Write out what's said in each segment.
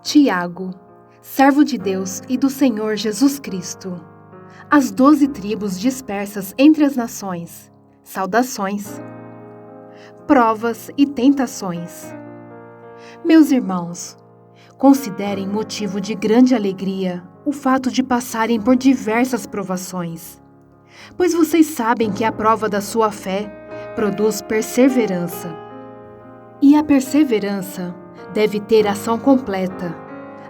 Tiago, servo de Deus e do Senhor Jesus Cristo, as 12 tribos dispersas entre as nações, saudações. Provas e tentações. Meus irmãos, considerem motivo de grande alegria o fato de passarem por diversas provações, pois vocês sabem que a prova da sua fé produz perseverança. E a perseverança deve ter ação completa,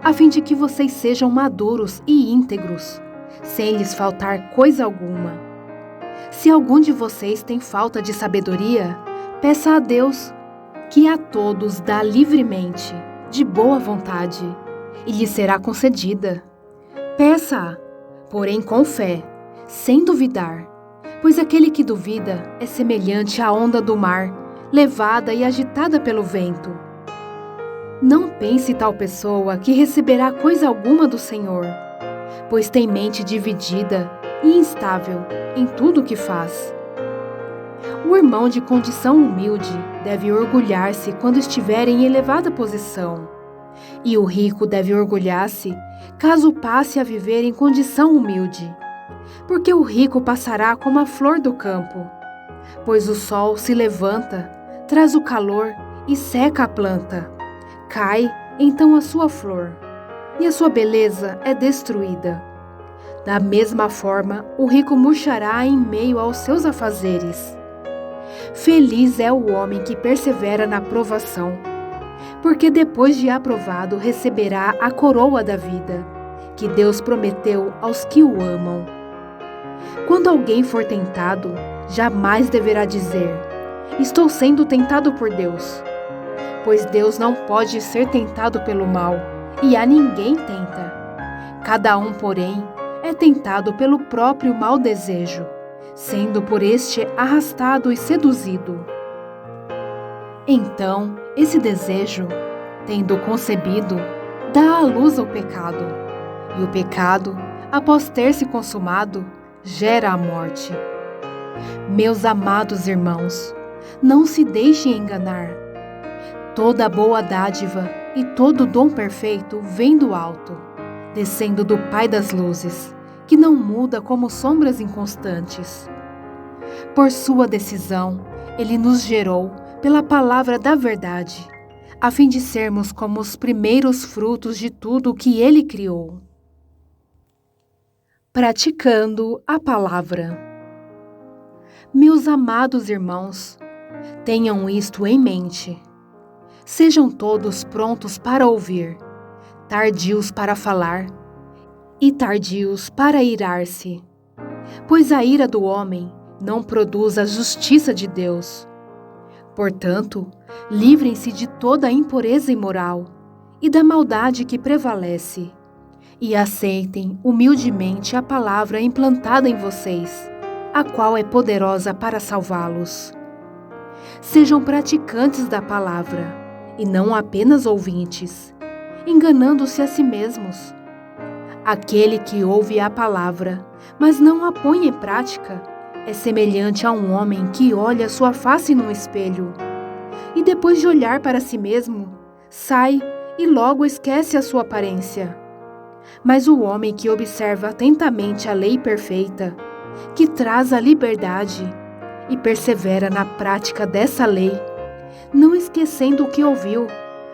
a fim de que vocês sejam maduros e íntegros, sem lhes faltar coisa alguma. Se algum de vocês tem falta de sabedoria, peça a Deus, que a todos dá livremente, de boa vontade, e lhe será concedida. Peça-a, porém com fé, sem duvidar, pois aquele que duvida é semelhante à onda do mar, levada e agitada pelo vento. Não pense tal pessoa que receberá coisa alguma do Senhor, pois tem mente dividida e instável em tudo o que faz. O irmão de condição humilde deve orgulhar-se quando estiver em elevada posição, e o rico deve orgulhar-se caso passe a viver em condição humilde, porque o rico passará como a flor do campo, pois o sol se levanta, traz o calor e seca a planta. Cai, então, a sua flor, e a sua beleza é destruída. Da mesma forma, o rico murchará em meio aos seus afazeres. Feliz é o homem que persevera na provação, porque depois de aprovado receberá a coroa da vida, que Deus prometeu aos que o amam. Quando alguém for tentado, jamais deverá dizer: estou sendo tentado por Deus. Pois Deus não pode ser tentado pelo mal, e a ninguém tenta. Cada um, porém, é tentado pelo próprio mau desejo, sendo por este arrastado e seduzido. Então, esse desejo, tendo concebido, dá à luz ao pecado, e o pecado, após ter se consumado, gera a morte. Meus amados irmãos, não se deixem enganar. Toda boa dádiva e todo dom perfeito vem do alto, descendo do Pai das luzes, que não muda como sombras inconstantes. Por sua decisão, Ele nos gerou pela palavra da verdade, a fim de sermos como os primeiros frutos de tudo o que Ele criou. Praticando a palavra. Meus amados irmãos, tenham isto em mente. Sejam todos prontos para ouvir, tardios para falar e tardios para irar-se, pois a ira do homem não produz a justiça de Deus. Portanto, livrem-se de toda a impureza imoral e da maldade que prevalece, e aceitem humildemente a palavra implantada em vocês, a qual é poderosa para salvá-los. Sejam praticantes da palavra, e não apenas ouvintes, enganando-se a si mesmos. Aquele que ouve a palavra, mas não a põe em prática, é semelhante a um homem que olha sua face no espelho, e depois de olhar para si mesmo, sai e logo esquece a sua aparência. Mas o homem que observa atentamente a lei perfeita, que traz a liberdade, e persevera na prática dessa lei, não esquecendo o que ouviu,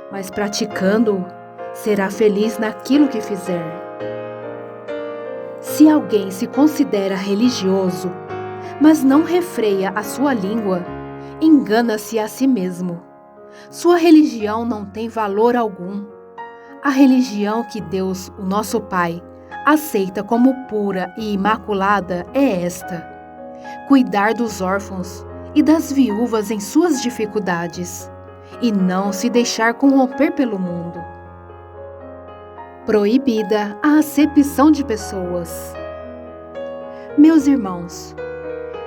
mas praticando-o, será feliz naquilo que fizer. Se alguém se considera religioso, mas não refreia a sua língua, engana-se a si mesmo. Sua religião não tem valor algum. A religião que Deus, o nosso Pai, aceita como pura e imaculada é esta: cuidar dos órfãos e das viúvas em suas dificuldades, e não se deixar corromper pelo mundo. Proibida a acepção de pessoas. Meus irmãos,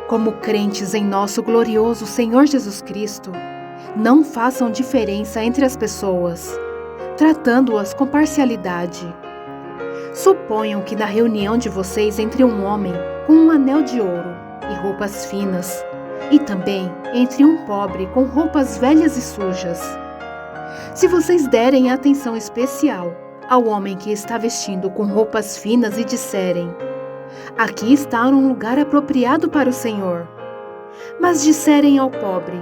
como crentes em nosso glorioso Senhor Jesus Cristo, não façam diferença entre as pessoas, tratando-as com parcialidade. Suponham que na reunião de vocês entre um homem com um anel de ouro e roupas finas, e também entre um pobre com roupas velhas e sujas. Se vocês derem atenção especial ao homem que está vestindo com roupas finas e disserem: aqui está um lugar apropriado para o Senhor. Mas disserem ao pobre: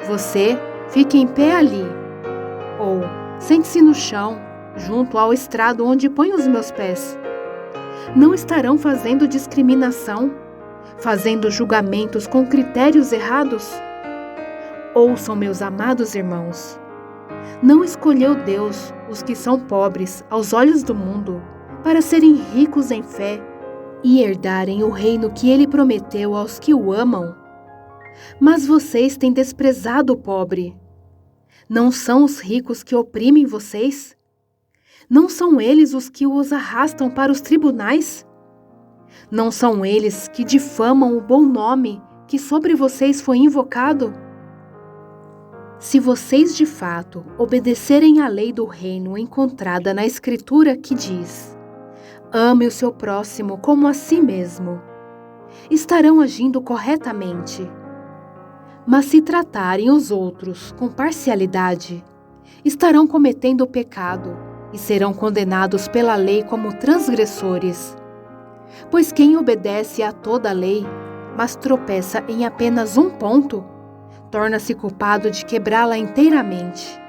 você fique em pé ali, ou sente-se no chão, junto ao estrado onde ponho os meus pés. Não estarão fazendo discriminação, fazendo julgamentos com critérios errados? Ouçam, meus amados irmãos. Não escolheu Deus os que são pobres aos olhos do mundo para serem ricos em fé e herdarem o reino que Ele prometeu aos que o amam? Mas vocês têm desprezado o pobre. Não são os ricos que oprimem vocês? Não são eles os que os arrastam para os tribunais? Não são eles que difamam o bom nome que sobre vocês foi invocado? Se vocês de fato obedecerem à lei do reino encontrada na Escritura que diz: ame o seu próximo como a si mesmo, estarão agindo corretamente. Mas se tratarem os outros com parcialidade, estarão cometendo pecado e serão condenados pela lei como transgressores. Pois quem obedece a toda a lei, mas tropeça em apenas um ponto, torna-se culpado de quebrá-la inteiramente.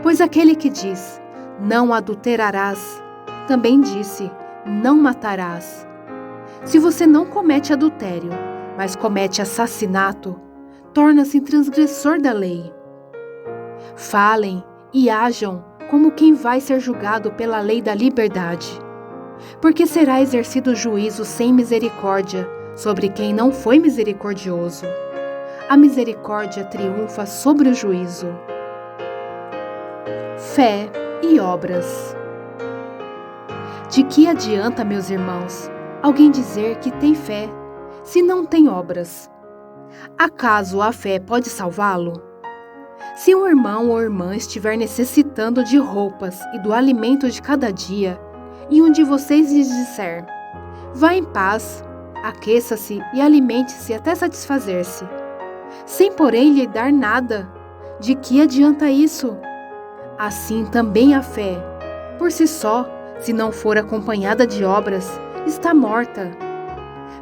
Pois aquele que diz: não adulterarás, também disse: não matarás. Se você não comete adultério, mas comete assassinato, torna-se transgressor da lei. Falem e ajam como quem vai ser julgado pela lei da liberdade, porque será exercido juízo sem misericórdia sobre quem não foi misericordioso. A misericórdia triunfa sobre o juízo. Fé e obras. De que adianta, meus irmãos, alguém dizer que tem fé, se não tem obras? Acaso a fé pode salvá-lo? Se um irmão ou irmã estiver necessitando de roupas e do alimento de cada dia, e um de vocês lhes disser: vá em paz, aqueça-se e alimente-se até satisfazer-se, sem porém lhe dar nada, de que adianta isso? Assim também a fé, por si só, se não for acompanhada de obras, está morta.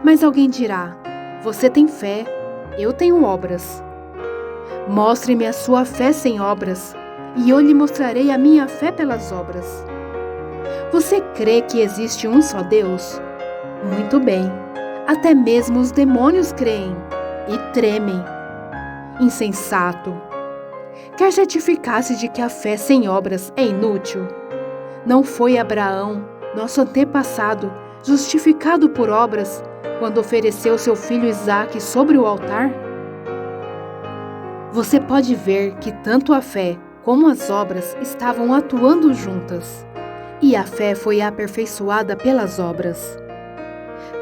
Mas alguém dirá: você tem fé, eu tenho obras. Mostre-me a sua fé sem obras, e eu lhe mostrarei a minha fé pelas obras. Você crê que existe um só Deus? Muito bem, até mesmo os demônios creem e tremem. Insensato! Quer certificar-se de que a fé sem obras é inútil? Não foi Abraão, nosso antepassado, justificado por obras, quando ofereceu seu filho Isaque sobre o altar? Você pode ver que tanto a fé como as obras estavam atuando juntas, e a fé foi aperfeiçoada pelas obras.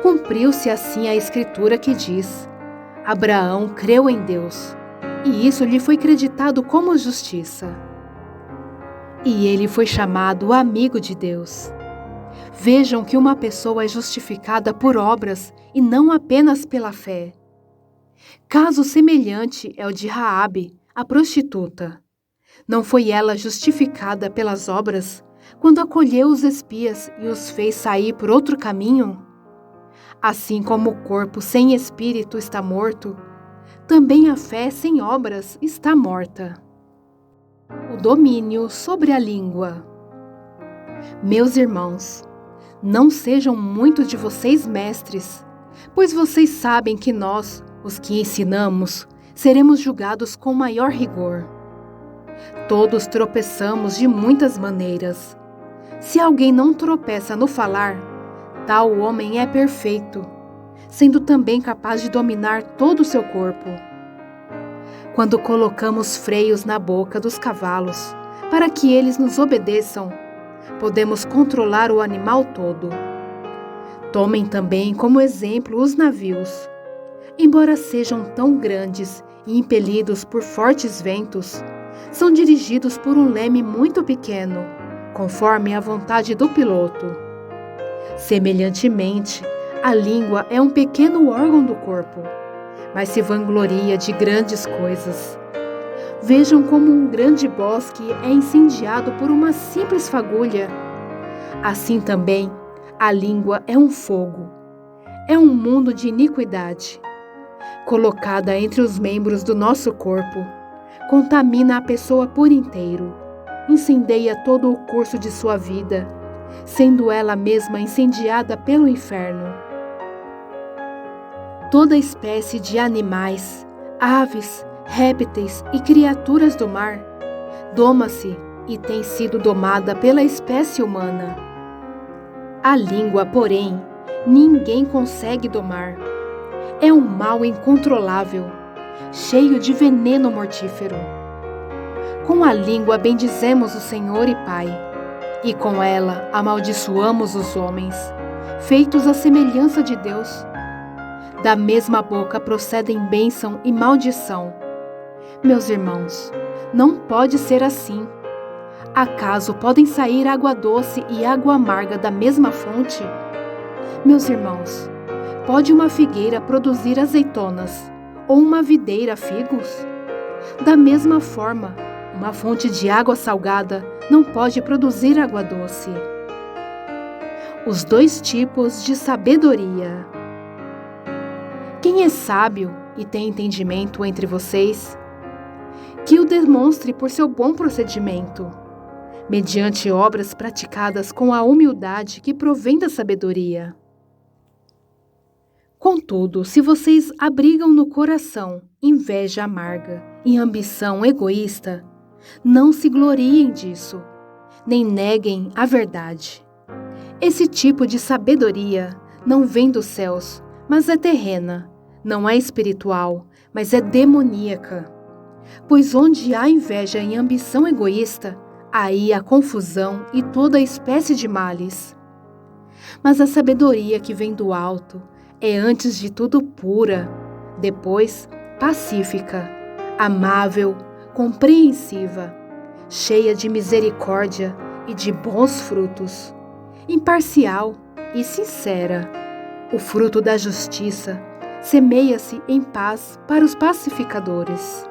Cumpriu-se assim a Escritura que diz: Abraão creu em Deus, e isso lhe foi creditado como justiça. E ele foi chamado amigo de Deus. Vejam que uma pessoa é justificada por obras e não apenas pela fé. Caso semelhante é o de Raabe, a prostituta. Não foi ela justificada pelas obras quando acolheu os espias e os fez sair por outro caminho? Assim como o corpo sem espírito está morto, também a fé sem obras está morta. O domínio sobre a língua. Meus irmãos, não sejam muitos de vocês mestres, pois vocês sabem que nós, os que ensinamos, seremos julgados com maior rigor. Todos tropeçamos de muitas maneiras. Se alguém não tropeça no falar, tal homem é perfeito, sendo também capaz de dominar todo o seu corpo. Quando colocamos freios na boca dos cavalos, para que eles nos obedeçam, podemos controlar o animal todo. Tomem também como exemplo os navios. Embora sejam tão grandes e impelidos por fortes ventos, são dirigidos por um leme muito pequeno, conforme a vontade do piloto. Semelhantemente, a língua é um pequeno órgão do corpo, mas se vangloria de grandes coisas. Vejam como um grande bosque é incendiado por uma simples fagulha. Assim também, a língua é um fogo. É um mundo de iniquidade. Colocada entre os membros do nosso corpo, contamina a pessoa por inteiro, incendeia todo o curso de sua vida, sendo ela mesma incendiada pelo inferno. Toda espécie de animais, aves, répteis e criaturas do mar doma-se e tem sido domada pela espécie humana. A língua, porém, ninguém consegue domar. É um mal incontrolável, cheio de veneno mortífero. Com a língua bendizemos o Senhor e Pai, e com ela amaldiçoamos os homens, feitos à semelhança de Deus. Da mesma boca procedem bênção e maldição. Meus irmãos, não pode ser assim. Acaso podem sair água doce e água amarga da mesma fonte? Meus irmãos, pode uma figueira produzir azeitonas, ou uma videira figos? Da mesma forma, uma fonte de água salgada não pode produzir água doce. Os dois tipos de sabedoria. Quem é sábio e tem entendimento entre vocês, que o demonstre por seu bom procedimento, mediante obras praticadas com a humildade que provém da sabedoria. Contudo, se vocês abrigam no coração inveja amarga e ambição egoísta, não se gloriem disso, nem neguem a verdade. Esse tipo de sabedoria não vem dos céus, mas é terrena, não é espiritual, mas é demoníaca. Pois onde há inveja e ambição egoísta, aí há confusão e toda espécie de males. Mas a sabedoria que vem do alto é antes de tudo pura, depois pacífica, amável, compreensiva, cheia de misericórdia e de bons frutos, imparcial e sincera. O fruto da justiça semeia-se em paz para os pacificadores.